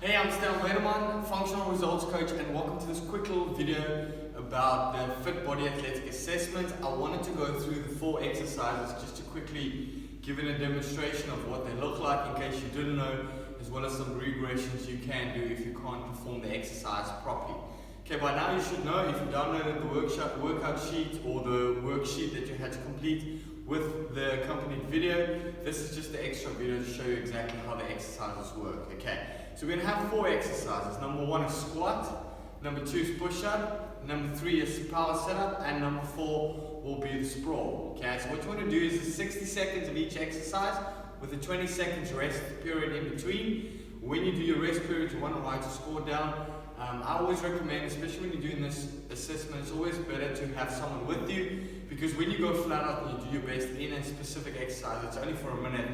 Hey, I'm Stan Wederman, Functional Results Coach, and welcome to this quick little video about the FitBody Athletic Assessment. I wanted to go through the 4 exercises just to quickly give it a demonstration of what they look like in case you didn't know, as well as some regressions you can do if you can't perform the exercise properly. Okay, by now you should know, if you downloaded the workout sheet or the worksheet that you had to complete with the accompanied video, this is just the extra video to show you exactly how the exercises work. Okay, so we're going to have 4 exercises. Number 1 is squat, number 2 is push-up, number 3 is power sit-up, and number 4 will be the sprawl. Okay, so what you want to do is 60 seconds of each exercise with a 20 seconds rest period in between. When you do your rest period, you want to write your score down. I always recommend, especially when you're doing this assessment, it's always better to have someone with you, because when you go flat out and you do your best in a specific exercise, it's only for a minute,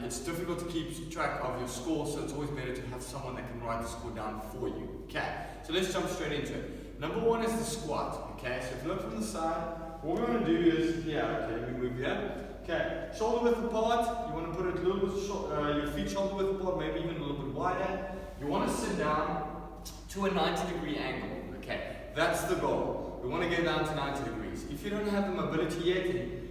it's difficult to keep track of your score, so it's always better to have someone that can write the score down for you. Okay, so let's jump straight into it. Number 1 is the squat. Okay, so if you look from the side, what we're going to do is, let me move here. Okay, shoulder width apart, you want to put it a little bit, your feet shoulder width apart, maybe even a little bit wider. You want to sit down to a 90-degree angle. Okay, that's the goal. We want to get down to 90 degrees. If you don't have the mobility yet,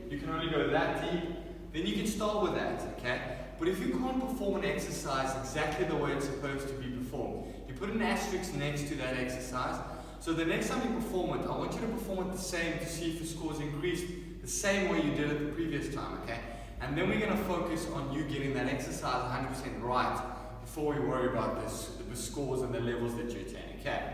you can only go that deep, then you can start with that. Okay, but if you can't perform an exercise exactly the way it's supposed to be performed, you put an asterisk next to that exercise. So the next time you perform it, I want you to perform it the same to see if the scores increased the same way you did it the previous time. Okay, and then we're going to focus on you getting that exercise 100% right before we worry about the scores and the levels that you attain. Okay,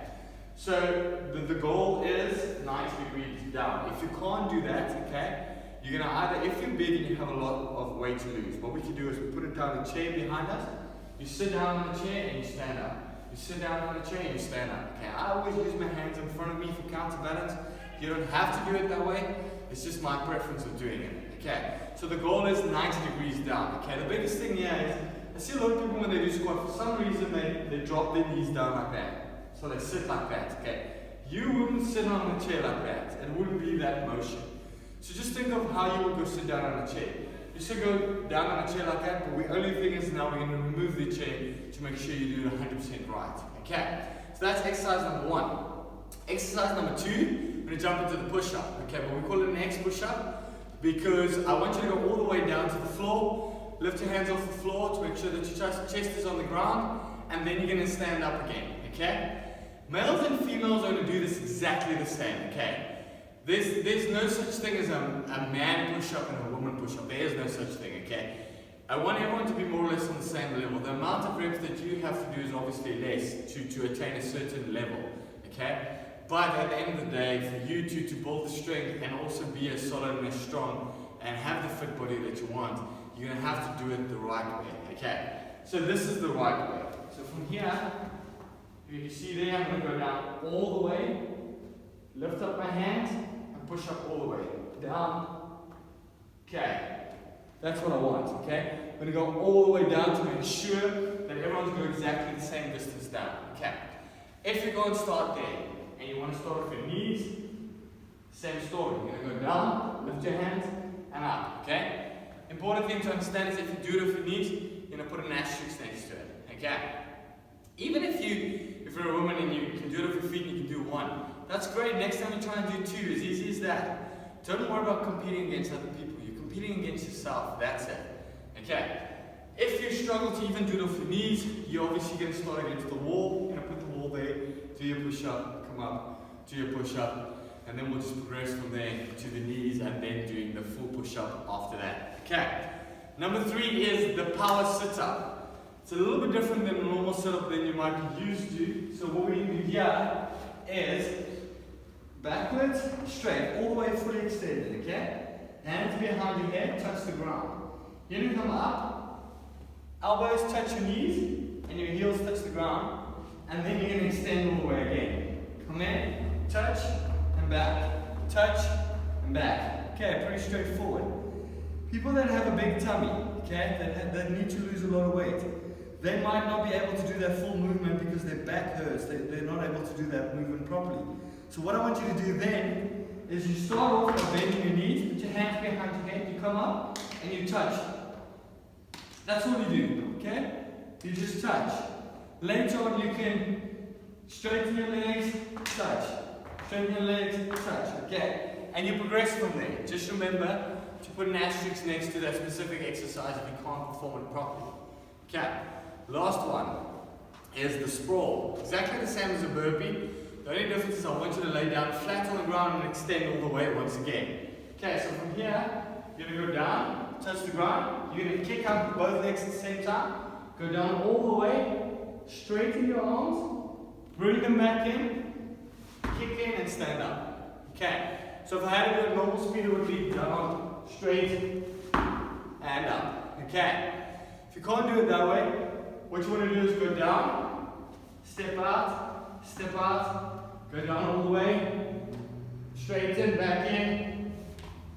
so the goal is 90 degrees down. If you can't do that, okay, you're going to either, if you're big and you have a lot of weight to lose, what we can do is we put it down the chair behind us, you sit down on the chair and you stand up. You sit down on the chair and you stand up. Okay, I always use my hands in front of me for counterbalance. You don't have to do it that way, it's just my preference of doing it. Okay, so the goal is 90 degrees down. Okay, the biggest thing here is, I see a lot of people when they do squat, for some reason they drop their knees down like that. So they sit like that, okay? You wouldn't sit on the chair like that. It wouldn't be that motion. So just think of how you would go sit down on a chair. You should go down on a chair like that, but the only thing is now we're going to remove the chair to make sure you do it 100% right. Okay, so that's exercise number 1. Exercise number 2, we're going to jump into the push-up. Okay, but we call it an X push-up because I want you to go all the way down to the floor. Lift your hands off the floor to make sure that your chest is on the ground, and then you're going to stand up again. Okay? Males and females are going to do this exactly the same. Okay? There's no such thing as a man push-up and a woman push-up. There is no such thing. Okay? I want everyone to be more or less on the same level. The amount of reps that you have to do is obviously less to attain a certain level. Okay? But at the end of the day, for you to build the strength and also be as solid and as strong and have the fit body that you want, you're going to have to do it the right way. Okay? So this is the right way. So from here, you see there, I'm going to go down all the way, lift up my hands, and push up all the way. Down. Okay. That's what I want. Okay? I'm going to go all the way down to make sure that everyone's going exactly the same distance down. Okay? If you go and start there, and you want to start with your knees, same story. You're going to go down, lift your hands, and up. Okay? Important thing to understand is if you do it with your knees, you're going to put an asterisk next to it. Okay? Even if you're a woman and you can do it with your feet and you can do 1, that's great. Next time you try and do 2, as easy as that. Don't worry about competing against other people. You're competing against yourself. That's it. Okay? If you struggle to even do it with your knees, you're obviously going to start against the wall. You're going to put the wall there, do your push-up, come up, do your push-up. And then we'll just progress from there to the knees and then doing the full push-up after that. Okay. Number 3 is the power sit-up. It's a little bit different than a normal sit-up than you might be used to. So what we do here is backwards, straight, all the way fully extended, okay? Hands behind your head, touch the ground. You're going to come up, elbows touch your knees, and your heels touch the ground. And then you're going to extend all the way again. Come in, touch, and back, touch, and back. Okay, pretty straightforward. People that have a big tummy, okay, that need to lose a lot of weight, they might not be able to do that full movement because their back hurts. They're not able to do that movement properly. So what I want you to do then is you start off by bending your knees, put your hands behind your head, you come up, and you touch. That's all you do, okay? You just touch. Later on you can straighten your legs, touch. Straighten your legs, touch, okay? And you progress from there. Just remember to put an asterisk next to that specific exercise if you can't perform it properly. Okay, last one is the sprawl. Exactly the same as a burpee. The only difference is I want you to lay down flat on the ground and extend all the way once again. Okay, so from here, you're going to go down, touch the ground. You're going to kick up both legs at the same time. Go down all the way, straighten your arms, bring them back in, kick in and stand up. Okay, so if I had it at normal speed, it would be down, straight, and up. Okay, if you can't do it that way, what you want to do is go down, step out, go down all the way, straighten, back in,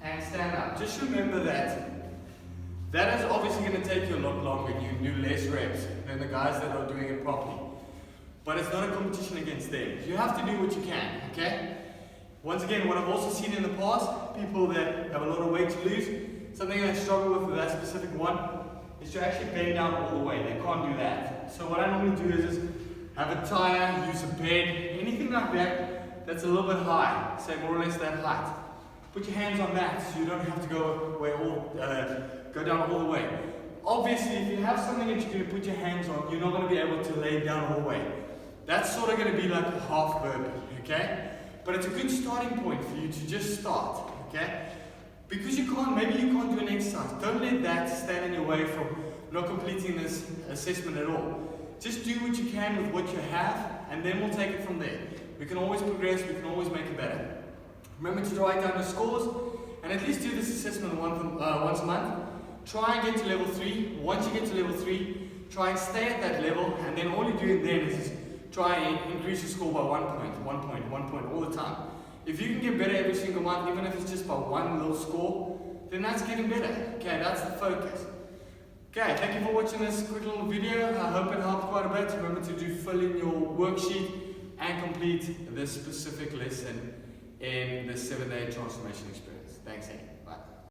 and stand up. Just remember that is obviously going to take you a lot longer. You can do less reps than the guys that are doing it properly. But it's not a competition against them. You have to do what you can, okay? Once again, what I've also seen in the past, people that have a lot of weight to lose, something I struggle with that specific one, is to actually bend down all the way. They can't do that. So what I normally do is have a tire, use a bed, anything like that that's a little bit high, say more or less that height. Put your hands on that so you don't have to go down all the way. Obviously, if you have something that you're going to put your hands on, you're not going to be able to lay it down all the way. That's sort of going to be like a half burpee, okay? But it's a good starting point for you to just start, okay? Because maybe you can't do an exercise. Don't let that stand in your way from not completing this assessment at all. Just do what you can with what you have, and then we'll take it from there. We can always progress, we can always make it better. Remember to write down your scores, and at least do this assessment once a month. Try and get to level 3. Once you get to level 3, try and stay at that level, and then all you're doing then is try and increase your score by 1 point all the time. If you can get better every single month, even if it's just by one little score, then that's getting better. Okay, that's the focus. Okay, thank you for watching this quick little video. I hope it helped quite a bit. Remember to fill in your worksheet and complete this specific lesson in the 7-day transformation experience. Thanks, Andy.